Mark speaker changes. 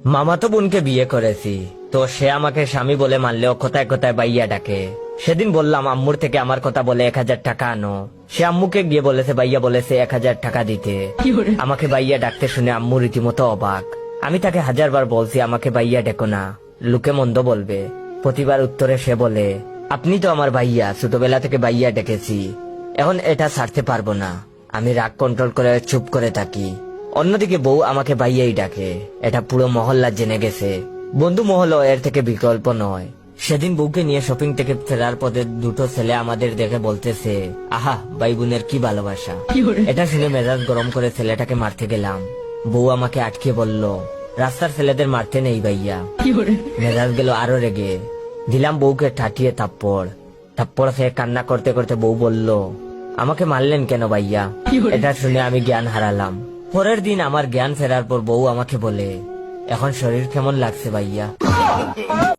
Speaker 1: মামাতো বোনকে বিয়ে করেছি, তো সে আমাকে স্বামী বলে মানলেও কোথায় কোথায় বাইয়া ডাকে। সেদিন বললাম আম্মুর থেকে আমার কথা বলে 1000 টাকা আনো। সে আম্মুকে গিয়ে বলেছে বাইয়া বলেছে 1000 টাকা দিতে। আমাকে বাইয়া ডাকতে শুনে আম্মু রীতিমতো অবাক। আমি তাকে 1000 বার বলছি আমাকে বাইয়া ডেকো না, লোকে মন্দ বলবে। প্রতিবার উত্তরে সে বলে, আপনি তো আমার ভাইয়া, ছোটবেলা থেকে বাইয়া ডেকেছি, এখন এটা ছাড়তে পারবো না। আমি রাগ কন্ট্রোল করে চুপ করে থাকি। অন্যদিকে বউ আমাকে ভাইয়াই ডাকে, এটা পুরো মহল্লা জেনে গেছে। বন্ধু মহলও এর থেকে বিকল্প নয়। সেদিন বউকে নিয়ে শপিং থেকে ফেরার পথে দুটো ছেলে আমাদের দেখে বলতেছে, আহা ভাই বোনের কি ভালোবাসা। এটা শুনে মেজাজ গরম করে ছেলেটাকে মারতে গেলাম। বউ আমাকে আটকে বলল, রাস্তার ছেলেদের মারতে নেই ভাইয়া। মেজাজ গেল আরো রেগে। দিলাম বউকে ঠাটিয়ে থাপ্পড় খেয়ে কান্না করতে করতে বউ বলল, আমাকে মারলেন কেন ভাইয়া? এটা শুনে আমি জ্ঞান হারালাম। পরের দিন আমার জ্ঞান ফেরার পর বউ আমাকে বলে, এখন শরীর কেমন লাগছে ভাইয়া?